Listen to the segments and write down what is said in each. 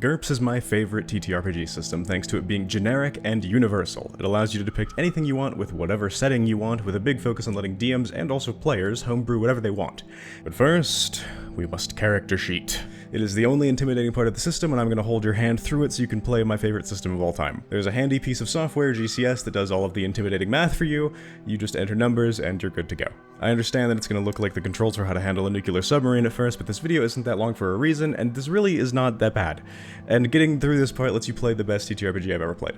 GURPS is my favorite TTRPG system thanks to it being generic and universal. It allows you to depict anything you want with whatever setting you want, with a big focus on letting DMs and also players homebrew whatever they want. But first, we must character sheet. It is the only intimidating part of the system, and I'm going to hold your hand through it so you can play my favorite system of all time. There's a handy piece of software, GCS, that does all of the intimidating math for you. You just enter numbers and you're good to go. I understand that it's going to look like the controls for how to handle a nuclear submarine at first, but this video isn't that long for a reason, and this really is not that bad. And getting through this part lets you play the best TTRPG I've ever played.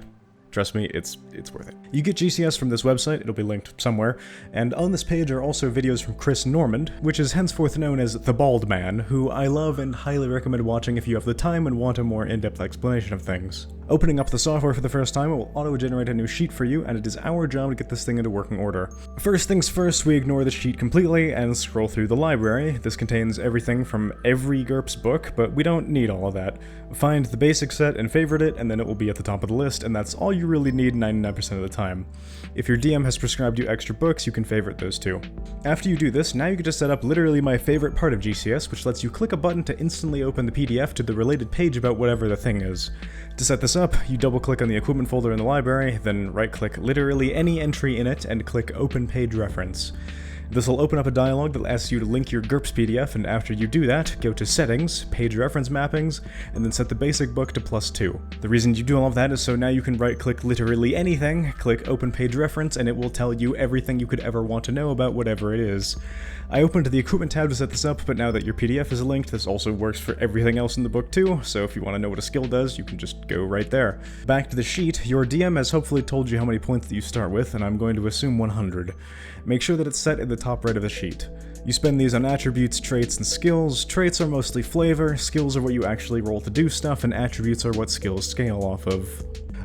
Trust me, it's worth it. You get GCS from this website, it'll be linked somewhere, and on this page are also videos from Chris Normand, which is henceforth known as The Bald Man, who I love and highly recommend watching if you have the time and want a more in-depth explanation of things. Opening up the software for the first time, it will auto-generate a new sheet for you, and it is our job to get this thing into working order. First things first, we ignore the sheet completely and scroll through the library. This contains everything from every GURPS book, but we don't need all of that. Find the basic set and favorite it, and then it will be at the top of the list, and that's all you really need 99% of the time. If your DM has prescribed you extra books, you can favorite those too. After you do this, now you get to set up literally my favorite part of GCS, which lets you click a button to instantly open the PDF to the related page about whatever the thing is. To set this up, you double-click on the equipment folder in the library, then right-click literally any entry in it and click Open Page Reference. This will open up a dialog that asks you to link your GURPS PDF, and after you do that, go to Settings, Page Reference Mappings, and then set the basic book to +2. The reason you do all of that is so now you can right-click literally anything, click Open Page Reference, and it will tell you everything you could ever want to know about whatever it is. I opened the Equipment tab to set this up, but now that your PDF is linked, this also works for everything else in the book too, so if you want to know what a skill does, you can just go right there. Back to the sheet, your DM has hopefully told you how many points that you start with, and I'm going to assume 100. Make sure that it's set in the top right of the sheet. You spend these on attributes, traits, and skills. Traits are mostly flavor, skills are what you actually roll to do stuff, and attributes are what skills scale off of.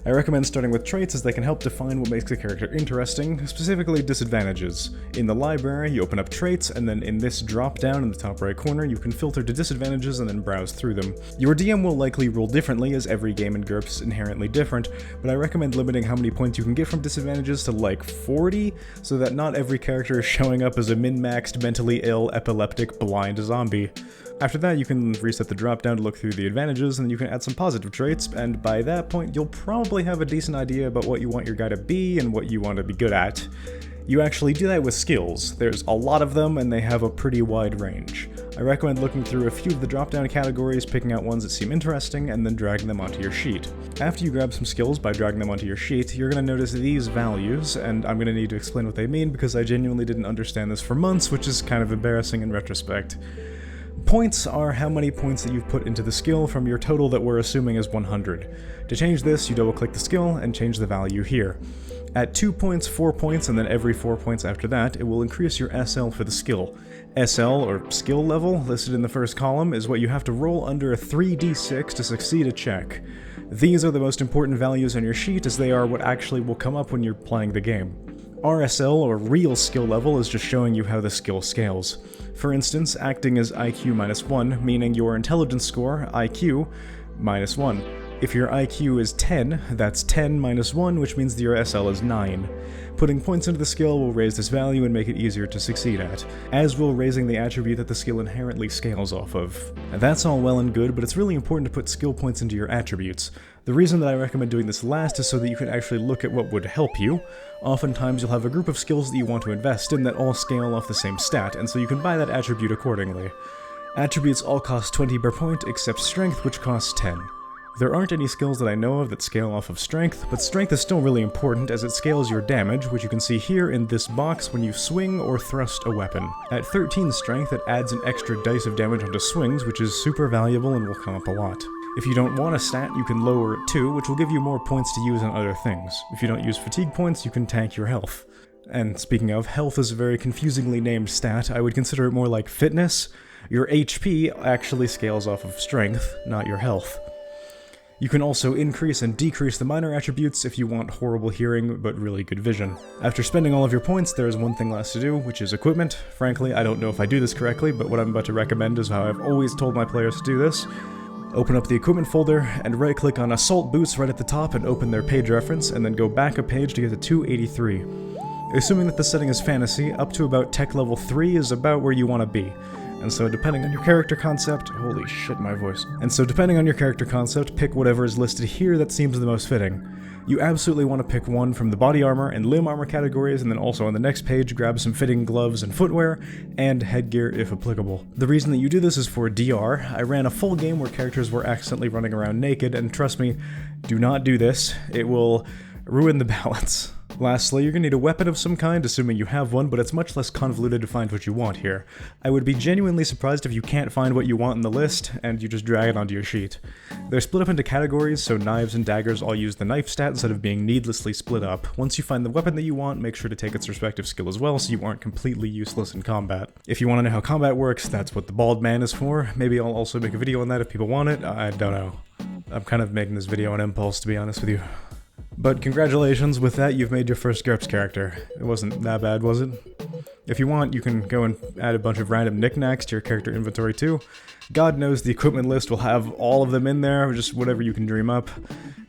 I recommend starting with traits as they can help define what makes a character interesting, specifically disadvantages. In the library, you open up traits, and then in this drop-down in the top right corner, you can filter to disadvantages and then browse through them. Your DM will likely roll differently, as every game in GURPS is inherently different, but I recommend limiting how many points you can get from disadvantages to like 40, so that not every character is showing up as a min-maxed, mentally ill, epileptic, blind zombie. After that, you can reset the drop-down to look through the advantages, and then you can add some positive traits, and by that point, you'll probably have a decent idea about what you want your guy to be and what you want to be good at. You actually do that with skills. There's a lot of them, and they have a pretty wide range. I recommend looking through a few of the drop-down categories, picking out ones that seem interesting, and then dragging them onto your sheet. After you grab some skills by dragging them onto your sheet, you're going to notice these values, and I'm going to need to explain what they mean because I genuinely didn't understand this for months, which is kind of embarrassing in retrospect. Points are how many points that you've put into the skill from your total that we're assuming is 100. To change this, you double-click the skill and change the value here. At 2 points, 4 points, and then every 4 points after that, it will increase your SL for the skill. SL, or skill level, listed in the first column, is what you have to roll under a 3d6 to succeed a check. These are the most important values on your sheet as they are what actually will come up when you're playing the game. RSL, or real skill level, is just showing you how the skill scales. For instance, acting is IQ -1, meaning your intelligence score, IQ, -1. If your IQ is 10, that's 10 minus 1, which means that your SL is 9. Putting points into the skill will raise this value and make it easier to succeed at, as will raising the attribute that the skill inherently scales off of. And that's all well and good, but it's really important to put skill points into your attributes. The reason that I recommend doing this last is so that you can actually look at what would help you. Oftentimes you'll have a group of skills that you want to invest in that all scale off the same stat, and so you can buy that attribute accordingly. Attributes all cost 20 per point, except strength, which costs 10. There aren't any skills that I know of that scale off of strength, but strength is still really important as it scales your damage, which you can see here in this box when you swing or thrust a weapon. At 13 strength, it adds an extra dice of damage onto swings, which is super valuable and will come up a lot. If you don't want a stat, you can lower it too, which will give you more points to use on other things. If you don't use fatigue points, you can tank your health. And speaking of, health is a very confusingly named stat. I would consider it more like fitness. Your HP actually scales off of strength, not your health. You can also increase and decrease the minor attributes if you want horrible hearing but really good vision. After spending all of your points, there is one thing left to do, which is equipment. Frankly, I don't know if I do this correctly, but what I'm about to recommend is how I've always told my players to do this. Open up the equipment folder, and right-click on Assault Boots right at the top and open their page reference, and then go back a page to get to 283. Assuming that the setting is fantasy, up to about tech level 3 is about where you want to be. And so depending on your character concept, holy shit my voice. And so depending on your character concept, pick whatever is listed here that seems the most fitting. You absolutely want to pick one from the body armor and limb armor categories, and then also on the next page grab some fitting gloves and footwear, and headgear if applicable. The reason that you do this is for DR. I ran a full game where characters were accidentally running around naked, and trust me, do not do this. It will ruin the balance. Lastly, you're going to need a weapon of some kind, assuming you have one, but it's much less convoluted to find what you want here. I would be genuinely surprised if you can't find what you want in the list, and you just drag it onto your sheet. They're split up into categories, so knives and daggers all use the knife stat instead of being needlessly split up. Once you find the weapon that you want, make sure to take its respective skill as well, so you aren't completely useless in combat. If you want to know how combat works, that's what the bald man is for. Maybe I'll also make a video on that if people want it, I don't know. I'm kind of making this video on impulse, to be honest with you. But congratulations, with that you've made your first GURPS character. It wasn't that bad, was it? If you want, you can go and add a bunch of random knickknacks to your character inventory too. God knows the equipment list will have all of them in there, just whatever you can dream up.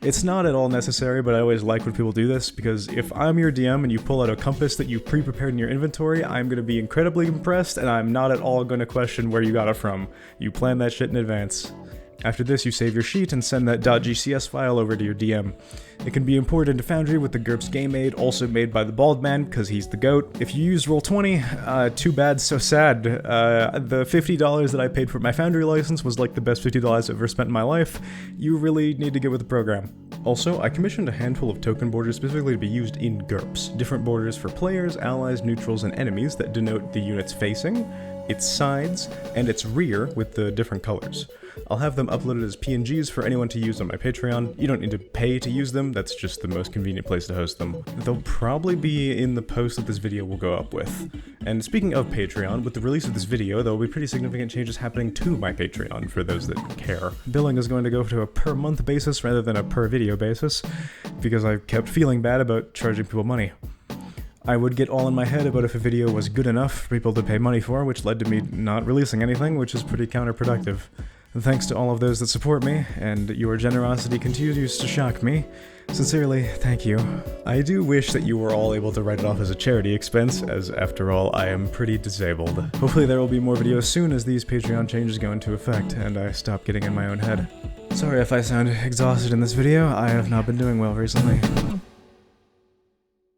It's not at all necessary, but I always like when people do this, because if I'm your DM and you pull out a compass that you pre-prepared in your inventory, I'm going to be incredibly impressed, and I'm not at all going to question where you got it from. You planned that shit in advance. After this, you save your sheet and send that .gcs file over to your DM. It can be imported into Foundry with the GURPS game aid, also made by the bald man, because he's the GOAT. If you use Roll20, too bad, so sad. The $50 that I paid for my Foundry license was like the best $50 I've ever spent in my life. You really need to get with the program. Also, I commissioned a handful of token borders specifically to be used in GURPS. Different borders for players, allies, neutrals, and enemies that denote the unit's facing, its sides, and its rear with the different colors. I'll have them uploaded as PNGs for anyone to use on my Patreon. You don't need to pay to use them, that's just the most convenient place to host them. They'll probably be in the post that this video will go up with. And speaking of Patreon, with the release of this video, there will be pretty significant changes happening to my Patreon for those that care. Billing is going to go to a per month basis rather than a per video basis, because I kept feeling bad about charging people money. I would get all in my head about if a video was good enough for people to pay money for, which led to me not releasing anything, which is pretty counterproductive. Thanks to all of those that support me, and your generosity continues to shock me. Sincerely, thank you. I do wish that you were all able to write it off as a charity expense, as after all, I am pretty disabled. Hopefully there will be more videos soon as these Patreon changes go into effect, and I stop getting in my own head. Sorry if I sound exhausted in this video, I have not been doing well recently.